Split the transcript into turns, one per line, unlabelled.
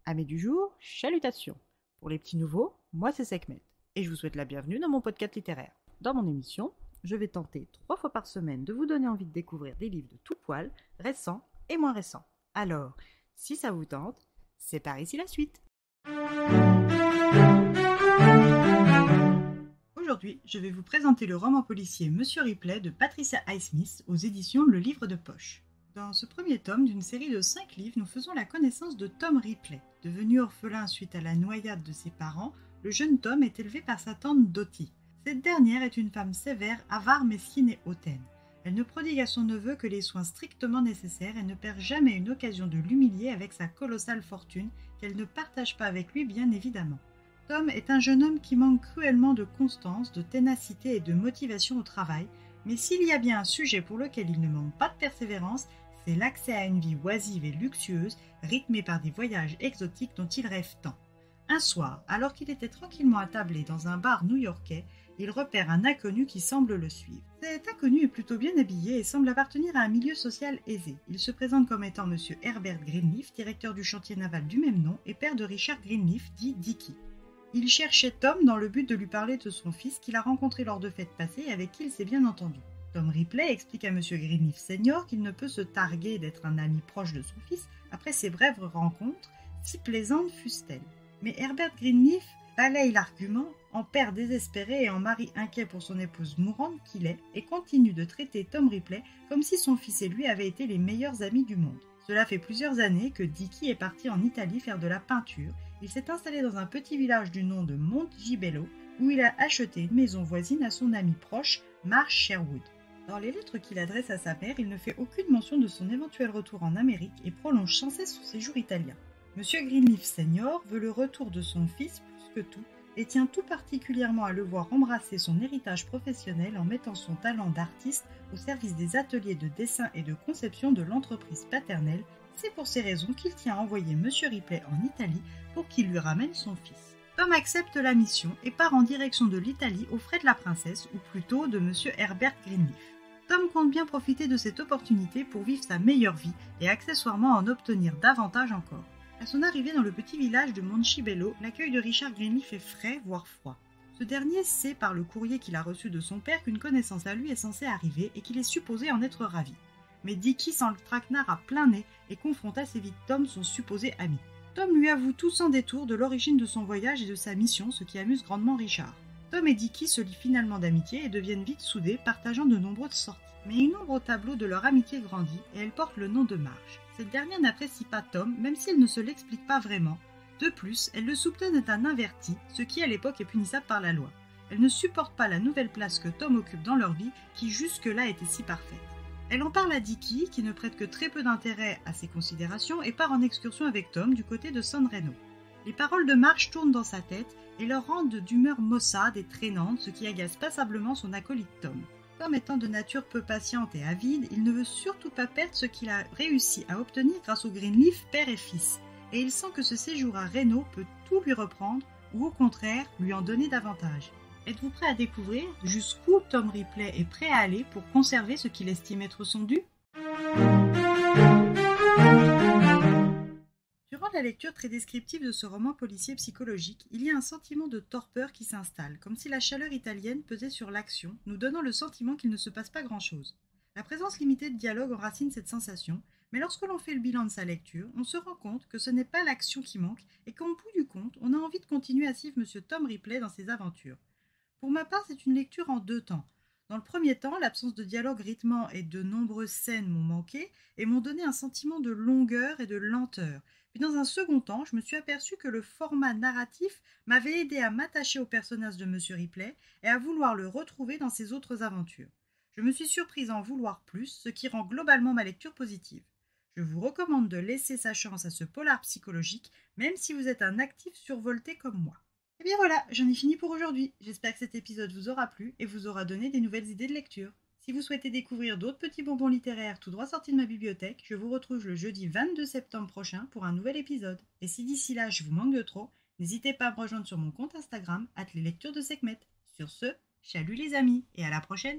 Amis du jour, chalutations. Pour les petits nouveaux, moi c'est Sekhmet et je vous souhaite la bienvenue dans mon podcast littéraire. Dans mon émission, je vais tenter 3 fois par semaine de vous donner envie de découvrir des livres de tout poil, récents et moins récents. Alors, si ça vous tente, c'est par ici la suite. Aujourd'hui, je vais vous présenter le roman policier Monsieur Ripley de Patricia Highsmith aux éditions Le Livre de Poche. Dans ce premier tome d'une série de 5 livres, nous faisons la connaissance de Tom Ripley. Devenu orphelin suite à la noyade de ses parents, le jeune Tom est élevé par sa tante Dottie. Cette dernière est une femme sévère, avare, mesquine et hautaine. Elle ne prodigue à son neveu que les soins strictement nécessaires et ne perd jamais une occasion de l'humilier avec sa colossale fortune qu'elle ne partage pas avec lui bien évidemment. Tom est un jeune homme qui manque cruellement de constance, de ténacité et de motivation au travail, mais s'il y a bien un sujet pour lequel il ne manque pas de persévérance, c'est l'accès à une vie oisive et luxueuse, rythmée par des voyages exotiques dont il rêve tant. Un soir, alors qu'il était tranquillement attablé dans un bar new-yorkais, il repère un inconnu qui semble le suivre. Cet inconnu est plutôt bien habillé et semble appartenir à un milieu social aisé. Il se présente comme étant M. Herbert Greenleaf, directeur du chantier naval du même nom et père de Richard Greenleaf, dit Dickie. Il cherchait Tom dans le but de lui parler de son fils qu'il a rencontré lors de fêtes passées et avec qui il s'est bien entendu. Tom Ripley explique à M. Greenleaf Senior qu'il ne peut se targuer d'être un ami proche de son fils après ces brèves rencontres, si plaisantes fussent-elles. Mais Herbert Greenleaf balaye l'argument en père désespéré et en mari inquiet pour son épouse mourante qu'il est et continue de traiter Tom Ripley comme si son fils et lui avaient été les meilleurs amis du monde. Cela fait plusieurs années que Dickie est parti en Italie faire de la peinture. Il s'est installé dans un petit village du nom de Montgibello où il a acheté une maison voisine à son ami proche, Marsh Sherwood. Dans les lettres qu'il adresse à sa mère, il ne fait aucune mention de son éventuel retour en Amérique et prolonge sans cesse son séjour italien. Monsieur Greenleaf Senior veut le retour de son fils plus que tout et tient tout particulièrement à le voir embrasser son héritage professionnel en mettant son talent d'artiste au service des ateliers de dessin et de conception de l'entreprise paternelle. C'est pour ces raisons qu'il tient à envoyer Monsieur Ripley en Italie pour qu'il lui ramène son fils. Tom accepte la mission et part en direction de l'Italie aux frais de la princesse, ou plutôt de Monsieur Herbert Greenleaf. Tom compte bien profiter de cette opportunité pour vivre sa meilleure vie et accessoirement en obtenir davantage encore. À son arrivée dans le petit village de Montgibello, l'accueil de Richard Greenleaf est frais, voire froid. Ce dernier sait par le courrier qu'il a reçu de son père qu'une connaissance à lui est censée arriver et qu'il est supposé en être ravi. Mais Dickie sent le traquenard à plein nez et confronte assez vite Tom, son supposé ami. Tom lui avoue tout sans détour de l'origine de son voyage et de sa mission, ce qui amuse grandement Richard. Tom et Dickie se lient finalement d'amitié et deviennent vite soudés, partageant de nombreuses sorties. Mais une ombre au tableau de leur amitié grandit et elle porte le nom de Marge. Cette dernière n'apprécie pas Tom, même s'il ne se l'explique pas vraiment. De plus, elle le soupçonne d'être un inverti, ce qui à l'époque est punissable par la loi. Elle ne supporte pas la nouvelle place que Tom occupe dans leur vie, qui jusque-là était si parfaite. Elle en parle à Dickie, qui ne prête que très peu d'intérêt à ses considérations, et part en excursion avec Tom du côté de San Reno. Les paroles de Marge tournent dans sa tête et leur rendent d'humeur maussade et traînante, ce qui agace passablement son acolyte Tom. Tom étant de nature peu patiente et avide, il ne veut surtout pas perdre ce qu'il a réussi à obtenir grâce au Greenleaf père et fils, et il sent que ce séjour à Reno peut tout lui reprendre, ou au contraire, lui en donner davantage. Êtes-vous prêt à découvrir jusqu'où Tom Ripley est prêt à aller pour conserver ce qu'il estime être son dû ? Durant la lecture très descriptive de ce roman policier psychologique, il y a un sentiment de torpeur qui s'installe, comme si la chaleur italienne pesait sur l'action, nous donnant le sentiment qu'il ne se passe pas grand-chose. La présence limitée de dialogue enracine cette sensation, mais lorsque l'on fait le bilan de sa lecture, on se rend compte que ce n'est pas l'action qui manque et qu'en bout du compte, on a envie de continuer à suivre M. Tom Ripley dans ses aventures. Pour ma part, c'est une lecture en 2 temps. Dans le premier temps, l'absence de dialogue rythmant et de nombreuses scènes m'ont manqué et m'ont donné un sentiment de longueur et de lenteur. Puis dans un second temps, je me suis aperçu que le format narratif m'avait aidé à m'attacher au personnage de M. Ripley et à vouloir le retrouver dans ses autres aventures. Je me suis surprise à en vouloir plus, ce qui rend globalement ma lecture positive. Je vous recommande de laisser sa chance à ce polar psychologique, même si vous êtes un actif survolté comme moi. Et bien voilà, j'en ai fini pour aujourd'hui. J'espère que cet épisode vous aura plu et vous aura donné des nouvelles idées de lecture. Si vous souhaitez découvrir d'autres petits bonbons littéraires tout droit sortis de ma bibliothèque, je vous retrouve le jeudi 22 septembre prochain pour un nouvel épisode. Et si d'ici là je vous manque de trop, n'hésitez pas à me rejoindre sur mon compte Instagram @leslecturesdesekhmet. Sur ce, chalut les amis et à la prochaine.